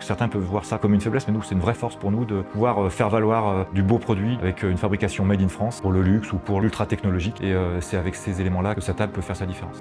Certains peuvent voir ça comme une faiblesse, mais nous, c'est une vraie force pour nous de pouvoir faire valoir du beau produit avec une fabrication made in France pour le luxe ou pour l'ultra technologique. Et c'est avec ces éléments-là que Satab peut faire sa différence.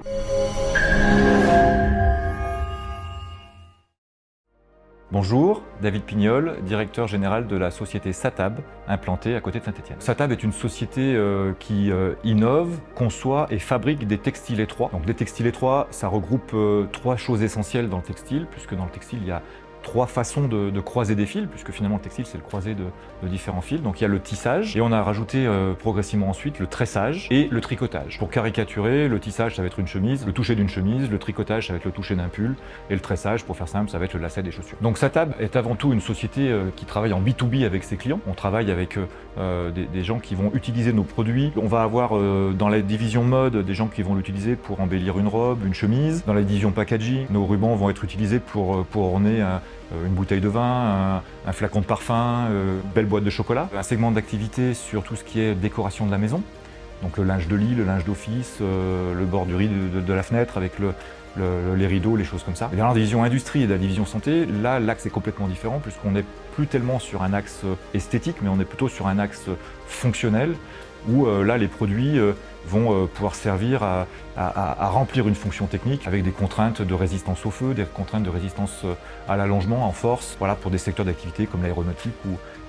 Bonjour, David Pignol, directeur général de la société Satab, implantée à côté de Saint-Étienne. Satab est une société qui innove, conçoit et fabrique des textiles étroits. Donc des textiles étroits, ça regroupe trois choses essentielles dans le textile, puisque dans le textile, il y a trois façons de croiser des fils, puisque finalement le textile c'est le croisé de différents fils. Donc il y a le tissage, et on a rajouté progressivement ensuite le tressage et le tricotage. Pour caricaturer, le tissage ça va être une chemise, le toucher d'une chemise, le tricotage ça va être le toucher d'un pull, et le tressage, pour faire simple, ça va être le lacet des chaussures. Donc Satab est avant tout une société qui travaille en B2B avec ses clients. On travaille avec des gens qui vont utiliser nos produits. On va avoir dans la division mode des gens qui vont l'utiliser pour embellir une robe, une chemise. Dans la division packaging, nos rubans vont être utilisés pour orner une bouteille de vin, un flacon de parfum, une belle boîte de chocolat. Un segment d'activité sur tout ce qui est décoration de la maison, donc le linge de lit, le linge d'office, le bord du rideau de la fenêtre avec les rideaux, les choses comme ça. Et dans la division industrie et la division santé, là l'axe est complètement différent puisqu'on n'est plus tellement sur un axe esthétique, mais on est plutôt sur un axe fonctionnel où là les produits vont pouvoir servir à remplir une fonction technique avec des contraintes de résistance au feu, des contraintes de résistance à l'allongement en force, voilà, pour des secteurs d'activité comme l'aéronautique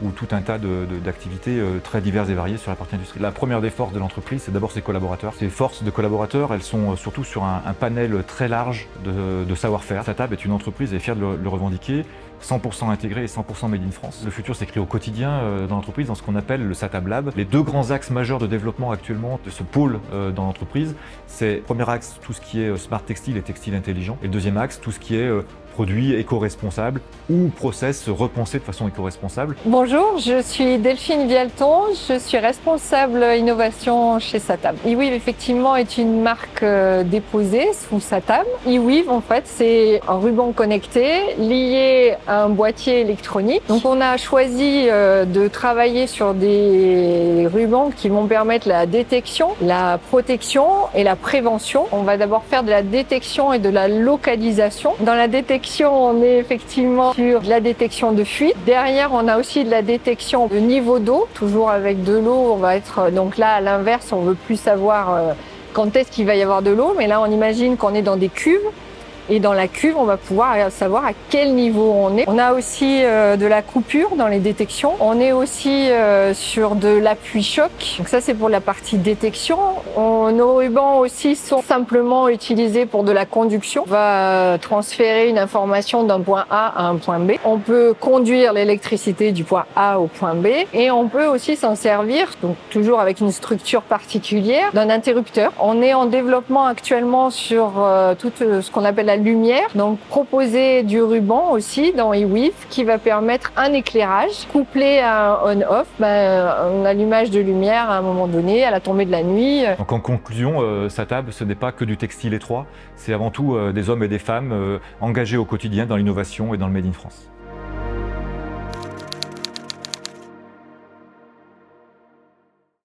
ou tout un tas d'activités très diverses et variées sur la partie industrielle. La première des forces de l'entreprise, c'est d'abord ses collaborateurs. Ces forces de collaborateurs, elles sont surtout sur un panel très large de savoir-faire. Satab est une entreprise, et est fière de le revendiquer, 100% intégré et 100% made in France. Le futur s'écrit au quotidien dans l'entreprise, dans ce qu'on appelle le Satab Lab. Les deux grands axes majeurs de développement actuellement de ce pôle dans l'entreprise, c'est premier axe, tout ce qui est smart textile et textile intelligent. Et le deuxième axe, tout ce qui est produits éco-responsables ou process repensés de façon éco-responsable. Bonjour, je suis Delphine Vialton, je suis responsable innovation chez Satab. eWeave effectivement est une marque déposée sous Satab. eWeave en fait c'est un ruban connecté lié à un boîtier électronique. Donc on a choisi de travailler sur des rubans qui vont permettre la détection, la protection et la prévention. On va d'abord faire de la détection et de la localisation. Dans la détection, on est effectivement sur de la détection de fuite. Derrière, on a aussi de la détection de niveau d'eau. Toujours avec de l'eau, on va être donc là à l'inverse, on veut plus savoir quand est-ce qu'il va y avoir de l'eau, mais là on imagine qu'on est dans des cuves. Et dans la cuve, on va pouvoir savoir à quel niveau on est. On a aussi de la coupure dans les détections. On est aussi sur de l'appui choc. Donc ça, c'est pour la partie détection. Nos rubans aussi sont simplement utilisés pour de la conduction. On va transférer une information d'un point A à un point B. On peut conduire l'électricité du point A au point B. Et on peut aussi s'en servir, donc toujours avec une structure particulière, d'un interrupteur. On est en développement actuellement sur tout ce qu'on appelle la lumière, donc proposer du ruban aussi dans eWeave qui va permettre un éclairage couplé à un on-off, un allumage de lumière à un moment donné, à la tombée de la nuit. Donc en conclusion, Satab, ce n'est pas que du textile étroit, c'est avant tout des hommes et des femmes engagés au quotidien dans l'innovation et dans le Made in France.